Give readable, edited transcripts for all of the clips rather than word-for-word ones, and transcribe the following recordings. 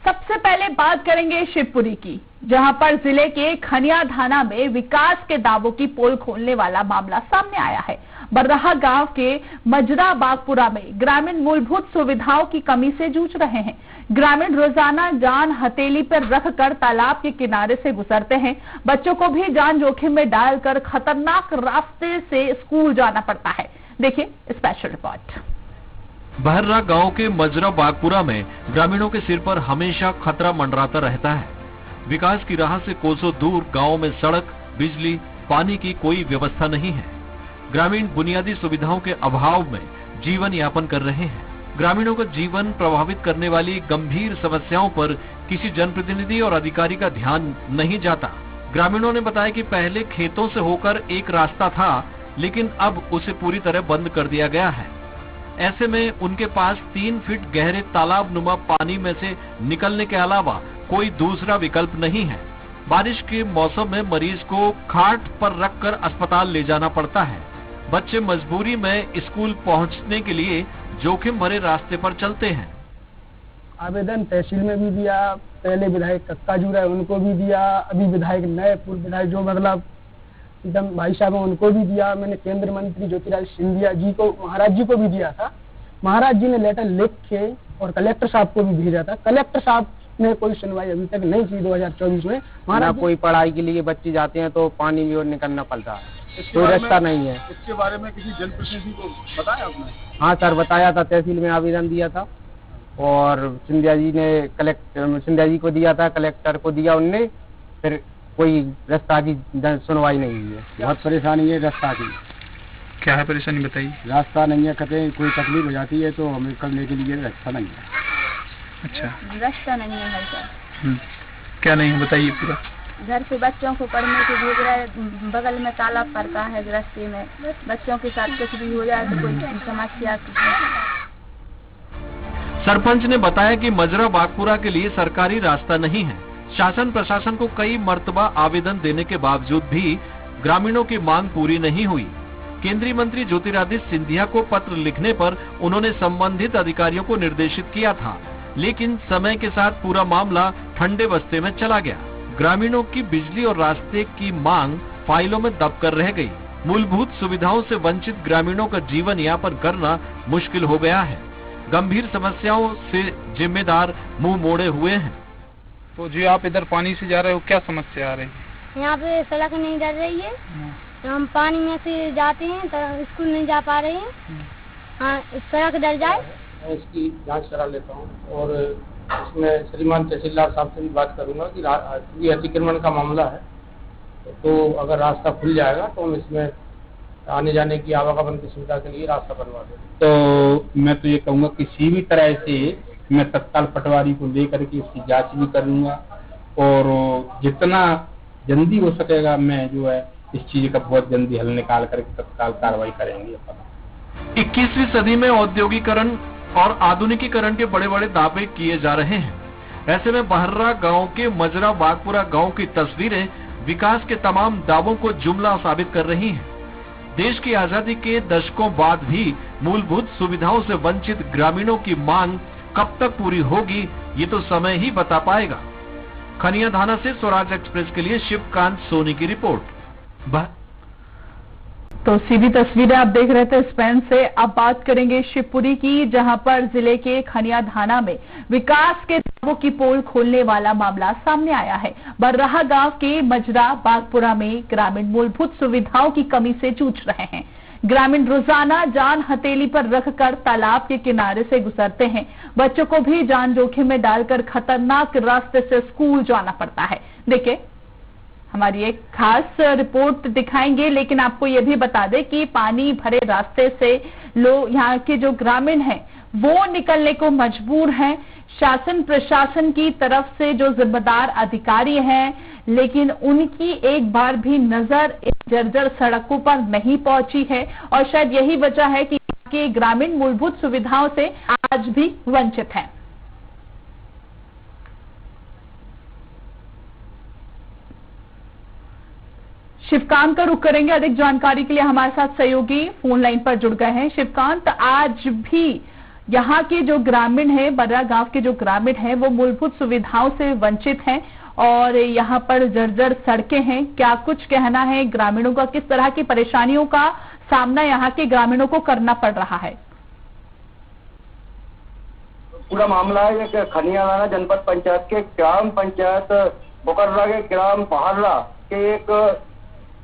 सबसे पहले बात करेंगे शिवपुरी की, जहां पर जिले के खनिया थाना में विकास के दावों की पोल खोलने वाला मामला सामने आया है। बर्राहा गांव के मजरा बागपुरा में ग्रामीण मूलभूत सुविधाओं की कमी से जूझ रहे हैं। ग्रामीण रोजाना जान हथेली पर रखकर तालाब के किनारे से गुजरते हैं। बच्चों को भी जान जोखिम में डालकर खतरनाक रास्ते से स्कूल जाना पड़ता है। देखिए स्पेशल रिपोर्ट। बहर्रा गांव के मजरा बागपुरा में ग्रामीणों के सिर पर हमेशा खतरा मंडराता रहता है। विकास की राह से कोसों दूर गांव में सड़क, बिजली, पानी की कोई व्यवस्था नहीं है। ग्रामीण बुनियादी सुविधाओं के अभाव में जीवन यापन कर रहे हैं। ग्रामीणों का जीवन प्रभावित करने वाली गंभीर समस्याओं पर किसी जनप्रतिनिधि और अधिकारी का ध्यान नहीं जाता। ग्रामीणों ने बताया कि पहले खेतों से होकर एक रास्ता था, लेकिन अब उसे पूरी तरह बंद कर दिया गया है। ऐसे में उनके पास 3 फीट गहरे तालाब नुमा पानी में से निकलने के अलावा कोई दूसरा विकल्प नहीं है। बारिश के मौसम में मरीज को खाट पर रखकर अस्पताल ले जाना पड़ता है। बच्चे मजबूरी में स्कूल पहुंचने के लिए जोखिम भरे रास्ते पर चलते हैं। आवेदन तहसील में भी दिया, पहले विधायक कक्का जूरा है उनको भी दिया, अभी विधायक नए पूर्व विधायक जो मतलब एकदम भाई साहब है उनको भी दिया। मैंने केंद्रीय मंत्री ज्योतिरादित्य सिंधिया जी को, महाराज जी को भी दिया था। महाराज जी ने लेटर लिख के और कलेक्टर साहब को भी भेजा था। कलेक्टर साहब ने कोई सुनवाई अभी तक नहीं की। 2024 में महाराज कोई पढ़ाई के लिए बच्चे जाते हैं तो पानी में और निकलना पड़ता है, कोई रास्ता नहीं है। इसके बारे में किसी जनप्रतिनिधि को बताया आपने? हाँ सर, बताया था, तहसील में आवेदन दिया था और सिंधिया जी को दिया था, कलेक्टर को दिया उनने, फिर कोई रास्ता की सुनवाई नहीं हुई है। बहुत परेशानी है रास्ता की। क्या है परेशानी बताइए? रास्ता नहीं है, कहीं कोई तकलीफ हो जाती है तो हमें करने के लिए रास्ता नहीं है। अच्छा, रास्ता नहीं है घर का। क्या नहीं है बताइए पूरा? घर से बच्चों को पढ़ने के भेज रहे, बगल में तालाब पड़ता है, रास्ते में बच्चों के साथ कुछ भी हो जाए तो कोई समस्या। सरपंच ने बताया कि मजरा बागपुरा के लिए सरकारी रास्ता नहीं है। शासन प्रशासन को कई मर्तबा आवेदन देने के बावजूद भी ग्रामीणों की मांग पूरी नहीं हुई। केंद्रीय मंत्री ज्योतिरादित्य सिंधिया को पत्र लिखने पर उन्होंने संबंधित अधिकारियों को निर्देशित किया था, लेकिन समय के साथ पूरा मामला ठंडे बस्ते में चला गया। ग्रामीणों की बिजली और रास्ते की मांग फाइलों में दब कर रह गई। मूलभूत सुविधाओं से वंचित ग्रामीणों का जीवन यापन करना मुश्किल हो गया है। गंभीर समस्याओं से जिम्मेदार मुंह मोड़े हुए हैं। तो जी आप इधर पानी से जा रहे हो, क्या समस्या आ रही है? यहाँ पे सड़क नहीं डर रही है, तो हम पानी में से जाते हैं तो स्कूल नहीं जा पा रहे हैं। हाँ, सड़क डर जाए। मैं इसकी जांच करा लेता हूँ और इसमें श्रीमान तहसीलदार साहब से भी बात करूंगा कि ये अतिक्रमण का मामला है, तो अगर रास्ता खुल जाएगा तो हम इसमें आने जाने की आवागमन की सुविधा के लिए रास्ता बनवा देंगे। तो मैं तो ये कहूँगा किसी भी तरह से मैं तत्काल पटवारी को लेकर के इसकी जांच भी करूंगा और जितना जल्दी हो सकेगा मैं जो है इस चीज का बहुत जल्दी हल निकाल करके तत्काल कार्रवाई करेंगे। 21वीं सदी में औद्योगिकरण और आधुनिकीकरण के बड़े बड़े दावे किए जा रहे हैं। ऐसे में बहर्रा गांव के मजरा बागपुरा गांव की तस्वीरें विकास के तमाम दावों को जुमला साबित कर रही हैं। देश की आजादी के दशकों बाद भी मूलभूत सुविधाओं से वंचित ग्रामीणों की मांग कब तक पूरी होगी, ये तो समय ही बता पाएगा। खनिया थाना से स्वराज एक्सप्रेस के लिए शिवकांत सोनी की रिपोर्ट। तो सीधी तस्वीरें आप देख रहे थे स्पेन से। अब बात करेंगे शिवपुरी की, जहां पर जिले के खनिया थाना में विकास के दावों की पोल खोलने वाला मामला सामने आया है। बर्राहा गांव के मजरा बागपुरा में ग्रामीण मूलभूत सुविधाओं की कमी से जूझ रहे हैं। ग्रामीण रोजाना जान हथेली पर रखकर तालाब के किनारे से गुजरते हैं। बच्चों को भी जान जोखिम में डालकर खतरनाक रास्ते से स्कूल जाना पड़ता है। देखिए हमारी एक खास रिपोर्ट दिखाएंगे, लेकिन आपको यह भी बता दें कि पानी भरे रास्ते से लोग, यहाँ के जो ग्रामीण हैं वो निकलने को मजबूर हैं। शासन प्रशासन की तरफ से जो जिम्मेदार अधिकारी हैं, लेकिन उनकी एक बार भी नजर जर्जर सड़कों पर नहीं पहुंची है और शायद यही वजह है कि ग्रामीण मूलभूत सुविधाओं से आज भी वंचित हैं। शिवकांत का रुख करेंगे। अधिक जानकारी के लिए हमारे साथ सहयोगी फोन लाइन पर जुड़ गए हैं। शिवकांत, आज भी यहाँ के जो ग्रामीण हैं, बर्रा गांव के जो ग्रामीण हैं, वो मूलभूत सुविधाओं से वंचित हैं और यहाँ पर जर्जर सड़कें हैं। क्या कुछ कहना है ग्रामीणों का, किस तरह की परेशानियों का सामना यहाँ के ग्रामीणों को करना पड़ रहा है? पूरा मामला है ये खनियाधाना जनपद पंचायत के ग्राम पंचायत बुकर्रा के ग्राम पहाड़रा के एक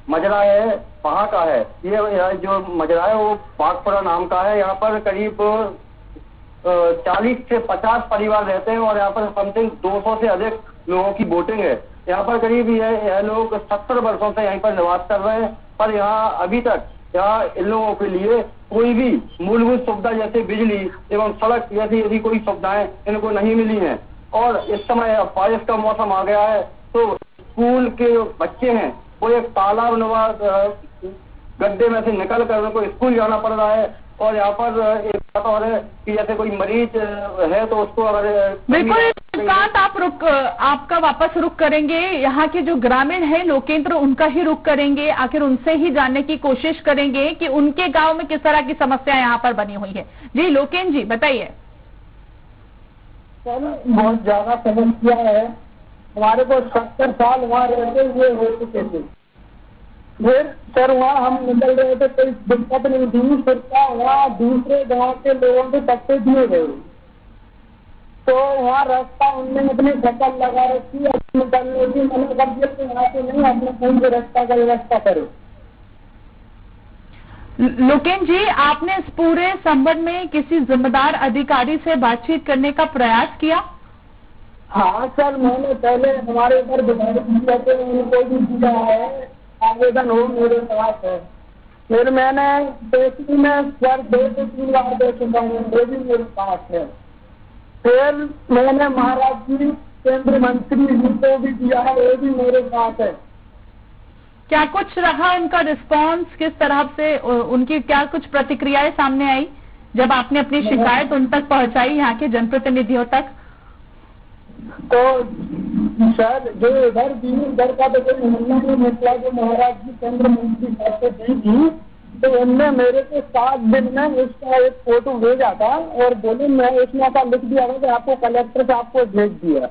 मजरा है, वहाँ का है। ये जो मजरा है वो बागपुरा नाम का है। यहाँ पर करीब 40 से 50 परिवार रहते हैं और यहाँ पर समथिंग 200 से अधिक लोगों की वोटिंग है। यहाँ पर करीब यह लोग 70 वर्षों से यहीं पर निवास कर रहे हैं, पर यहाँ अभी तक यहाँ इन लोगों के लिए कोई भी मूलभूत सुविधा जैसे बिजली एवं सड़क जैसी यदि कोई सुविधाएं इनको नहीं मिली हैं। और इस समय बारिश का मौसम आ गया है तो स्कूल के जो बच्चे हैं वो एक तालाब नुमा गड्ढे में से निकल कर उनको स्कूल जाना पड़ रहा है। और यहाँ पर एक बात और है कि जैसे कोई मरीज है तो उसको अगर बिल्कुल श्रीकांत, आपका वापस रुख करेंगे। यहाँ के जो ग्रामीण है लोकेंद्र, उनका ही रुख करेंगे, आखिर उनसे ही जानने की कोशिश करेंगे कि उनके गांव में किस तरह की समस्या यहाँ पर बनी हुई है। जी लोकेंद्र जी बताइए। बहुत ज्यादा समस्या है। हमारे को 70 साल वहाँ रहते हुए हो चुके थे। फिर सर वहाँ हम निकल रहे थे, कोई दिक्कत नहीं थी। फिर वहाँ दूसरे गांव के लोगों के पट्टे दिए गए तो वहाँ रास्ता उनने अपने फसल लगा रखी, निकलने की मना कर दिया कि यहाँ से नहीं, अपने कहीं से रास्ता का व्यवस्था करो। लोकेंद्र जी, आपने इस पूरे संबंध में किसी जिम्मेदार अधिकारी से बातचीत करने का प्रयास किया? हाँ सर, मैंने पहले हमारे ऊपर विधायक उनको भी दिया है, आवेदन हो मेरे पास है। फिर मैंने तहसील में सर 2 से 3 बार दे चुका हूँ, वो भी मेरे पास है। फिर मैंने महाराज जी केंद्रीय मंत्री जी को भी दिया है, वो भी मेरे पास है। क्या कुछ रहा उनका रिस्पांस, किस तरह से उनकी क्या कुछ प्रतिक्रियाएं सामने आई जब आपने अपनी शिकायत उन तक पहुंचाई, यहाँ के जनप्रतिनिधियों तक? तो सर जो इधर का तो कोई हमला नहीं निकला, जो महाराज जी केंद्र मंत्री साहब से दी थी तो उनने मेरे को 7 दिन में उसका एक फोटो भेजा था और बोले मैं इसमें का लिख दिया था कि आपको कलेक्टर साहब को भेज दिया।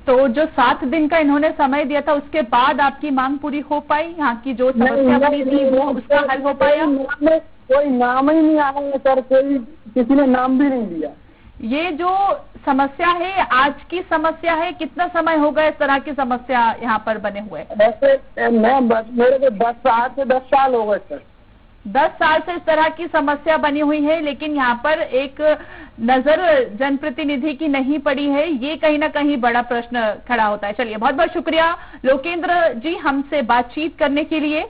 तो जो 7 दिन का इन्होंने समय दिया था उसके बाद आपकी मांग पूरी हो पाई? यहाँ की जो समस्या बनी थी वो उसका हल हो पाया? कोई नाम ही नहीं आया सर, कोई किसी ने नाम भी नहीं दिया। ये जो समस्या है आज की समस्या है, कितना समय होगा इस तरह की समस्या यहाँ पर बने हुए? वैसे मेरे को 10 साल हो गए सर। 10 साल से इस तरह की समस्या बनी हुई है, लेकिन यहाँ पर एक नजर जनप्रतिनिधि की नहीं पड़ी है, ये कहीं ना कहीं बड़ा प्रश्न खड़ा होता है। चलिए, बहुत बहुत शुक्रिया लोकेंद्र जी हमसे बातचीत करने के लिए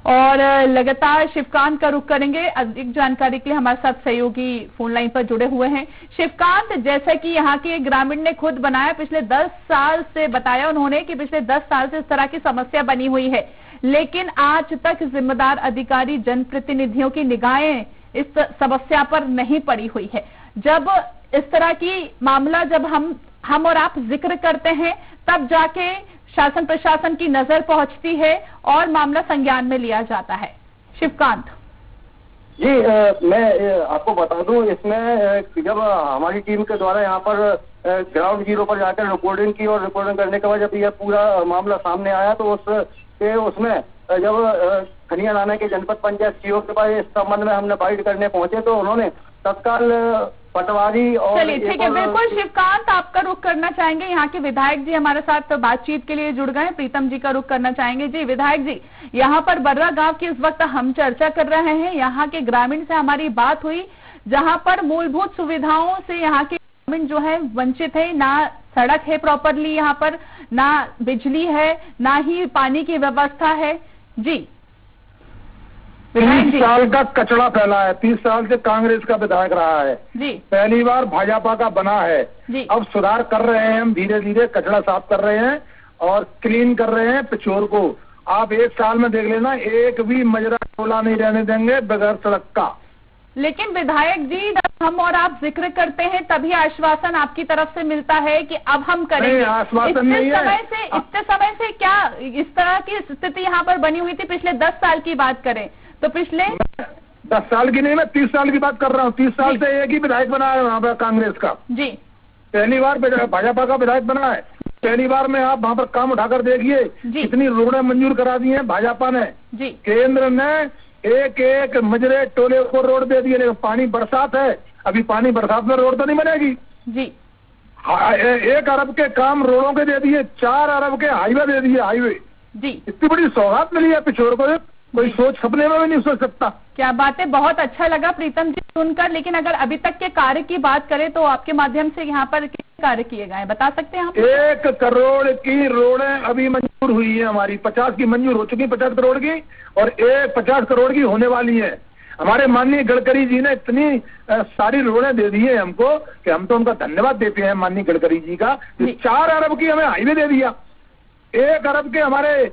और लगातार शिवकांत का रुख करेंगे। अधिक जानकारी के लिए हमारे साथ सहयोगी फोन लाइन पर जुड़े हुए हैं। शिवकांत, जैसा कि यहाँ के ग्रामीण ने खुद बनाया, पिछले 10 साल से बताया उन्होंने कि पिछले 10 साल से इस तरह की समस्या बनी हुई है, लेकिन आज तक जिम्मेदार अधिकारी जनप्रतिनिधियों की निगाहें इस समस्या पर नहीं पड़ी हुई है। जब इस तरह की मामला जब हम और आप जिक्र करते हैं तब जाके शासन प्रशासन की नजर पहुंचती है और मामला संज्ञान में लिया जाता है। शिवकांत जी, मैं आपको बता दूं, इसमें जब हमारी टीम के द्वारा यहाँ पर ग्राउंड जीरो पर जाकर रिकॉर्डिंग की और रिकॉर्डिंग करने के बाद जब यह पूरा मामला सामने आया तो उसमें जब खनियाधाना के जनपद पंचायत सीओ के पास इस संबंध में हमने बाइट करने पहुंचे तो उन्होंने तत्काल पटवारी और चलिए ठीक है, बिल्कुल शिवकांत आपका रुख करना चाहेंगे। यहाँ के विधायक जी हमारे साथ बातचीत के लिए जुड़ गए, प्रीतम जी का रुख करना चाहेंगे। जी विधायक जी, यहाँ पर बर्रा गांव की इस वक्त हम चर्चा कर रहे हैं। यहाँ के ग्रामीण से हमारी बात हुई जहाँ पर मूलभूत सुविधाओं से यहाँ के ग्रामीण जो है वंचित है। ना सड़क है प्रॉपरली यहाँ पर, ना बिजली है, ना ही पानी की व्यवस्था है। जी 30 साल का कचरा फैला है। 30 साल से कांग्रेस का विधायक रहा है जी, पहली बार भाजपा का बना है जी। अब सुधार कर रहे हैं हम, धीरे धीरे कचरा साफ कर रहे हैं और क्लीन कर रहे हैं पिछोर को। आप 1 साल में देख लेना, एक भी मजरा टोला नहीं रहने देंगे बगैर सड़क का। लेकिन विधायक जी, जब हम और आप जिक्र करते हैं तभी आश्वासन आपकी तरफ से मिलता है कि अब हम करेंगे। आश्वासन नहीं है। इतने समय से क्या इस तरह की स्थिति यहाँ पर बनी हुई थी? पिछले 10 साल की बात करें तो पिछले 10 साल की नहीं, मैं 30 साल की बात कर रहा हूँ। 30 साल से एक ही विधायक बना है वहाँ पर कांग्रेस का जी। पहली बार भाजपा का विधायक बना है। पहली बार में आप वहाँ पर काम उठाकर देखिए कितनी रोडें मंजूर करा दी हैं भाजपा ने जी। केंद्र ने एक एक मजरे टोले को रोड दे दिए, लेकिन पानी बरसात है, अभी पानी बरसात में रोड तो नहीं बनेगी जी। 1 अरब के काम रोडों के दे दिए, 4 अरब के हाईवे दे दिए, हाईवे जी। इतनी बड़ी सौगात मिली है पिछोर को, कोई सोच सपने में भी नहीं सोच सकता। क्या बात है, बहुत अच्छा लगा प्रीतम जी सुनकर। लेकिन अगर अभी तक के कार्य की बात करें तो आपके माध्यम से यहाँ पर कितने कार्य किए गए हैं, बता सकते हैं आप? 1 करोड़ की रोडें अभी मंजूर हुई है हमारी, 50 की मंजूर हो चुकी, 50 करोड़ की, और 50 करोड़ की होने वाली है। हमारे माननीय गडकरी जी ने इतनी सारी रोडें दे दी है हमको कि हम तो उनका धन्यवाद देते हैं माननीय गडकरी जी का। 4 अरब की हमें हाईवे दे दिया, 1 अरब के हमारे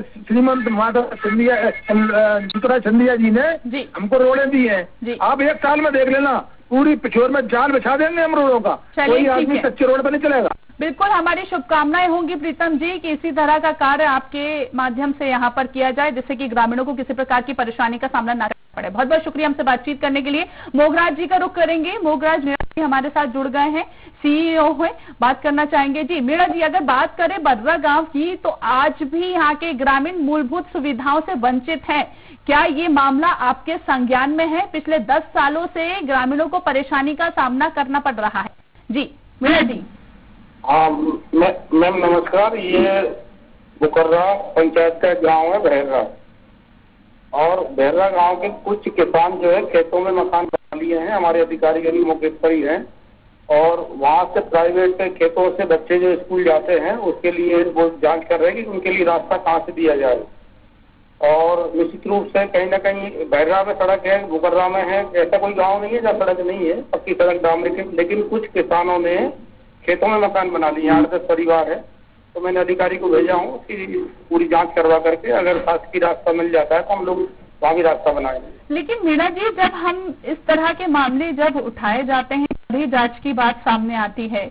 श्रीमंत माधव सिंधिया ज्योतिराज सिंधिया जी ने हमको रोडें दी हैं। आप 1 साल में देख लेना, पूरी पिछोर में जाल बिछा देंगे हम रोडों का, कोई आदमी कच्चे रोड पर नहीं चलेगा। बिल्कुल, हमारी शुभकामनाएं होंगी प्रीतम जी कि इसी तरह का कार्य आपके माध्यम से यहाँ पर किया जाए, जिससे कि ग्रामीणों को किसी प्रकार की परेशानी का सामना न करना पड़े। बहुत बहुत शुक्रिया हमसे बातचीत करने के लिए। मोगराज जी का रुख करेंगे। मोगराज मीणा जी हमारे साथ जुड़ गए हैं, सीईओ है, बात करना चाहेंगे। जी मीणा जी, अगर बात करें बर्रा गांव की तो आज भी यहाँ के ग्रामीण मूलभूत सुविधाओं से वंचित हैं। क्या ये मामला आपके संज्ञान में है? पिछले 10 सालों से ग्रामीणों को परेशानी का सामना करना पड़ रहा है। जी मीणा जी। हाँ मैम नमस्कार। ये बुकर्रा पंचायत का गांव है बहर्रा, और बहर्रा गांव के कुछ किसान जो है खेतों में मकान बना लिए हैं, हमारे अधिकारी अभी मौके पर ही हैं, और वहां से प्राइवेट खेतों से बच्चे जो स्कूल जाते हैं उसके लिए वो जांच कर रहे हैं कि उनके लिए रास्ता कहाँ से दिया जाए। और निश्चित रूप से कहीं ना कहीं बहर्रा में सड़क है, बुकर्रा में है, ऐसा कोई गाँव नहीं है जहाँ सड़क नहीं है, पक्की सड़क डामर की, लेकिन कुछ किसानों ने खेतों में मकान बना लिए। 8-10 परिवार है, तो मैंने अधिकारी को भेजा हूँ कि पूरी जांच करवा करके अगर शासकीय रास्ता मिल जाता है तो हम लोग वहाँ भी रास्ता बनाएंगे। लेकिन मीणा जी, जब हम इस तरह के मामले जब उठाए जाते हैं तभी जांच की बात सामने आती है,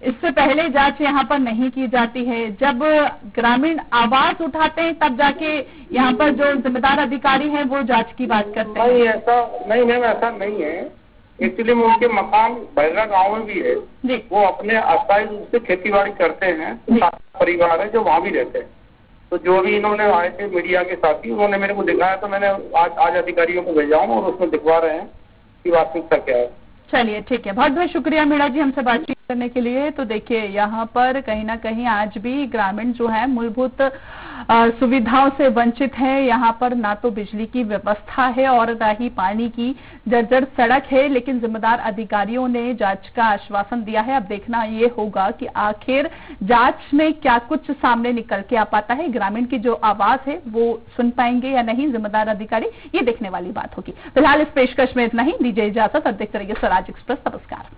इससे पहले जांच यहाँ पर नहीं की जाती है। जब ग्रामीण आवाज उठाते हैं तब जाके यहाँ पर जो जिम्मेदार अधिकारी है वो जांच की बात करते हैं। नहीं ऐसा नहीं मैम, ऐसा नहीं है। एक्चुअली में उनके मकान बहरा गांव में भी है, वो अपने अस्थायी रूप से खेतीबाड़ी करते हैं, तो परिवार है जो वहाँ भी रहते हैं। तो जो भी इन्होंने आए थे मीडिया के साथी, उन्होंने मेरे को दिखाया, तो मैंने आज अधिकारियों को भेजा हूँ और उसमें दिखवा रहे हैं कि वास्तविकता क्या है। चलिए ठीक है, बहुत बहुत शुक्रिया मीणा जी हमसे बातचीत करने के लिए। तो देखिए यहाँ पर कहीं ना कहीं आज भी ग्रामीण जो है मूलभूत सुविधाओं से वंचित है। यहाँ पर ना तो बिजली की व्यवस्था है और ना ही पानी की जर्जर सड़क है, लेकिन जिम्मेदार अधिकारियों ने जांच का आश्वासन दिया है। अब देखना ये होगा कि आखिर जांच में क्या कुछ सामने निकल के आ पाता है, ग्रामीण की जो आवाज है वो सुन पाएंगे या नहीं जिम्मेदार अधिकारी, ये देखने वाली बात होगी। फिलहाल इस पेशकश में इतना ही, दीजिए इजाजत और देखते रहिए स्वराज एक्सप्रेस। नमस्कार।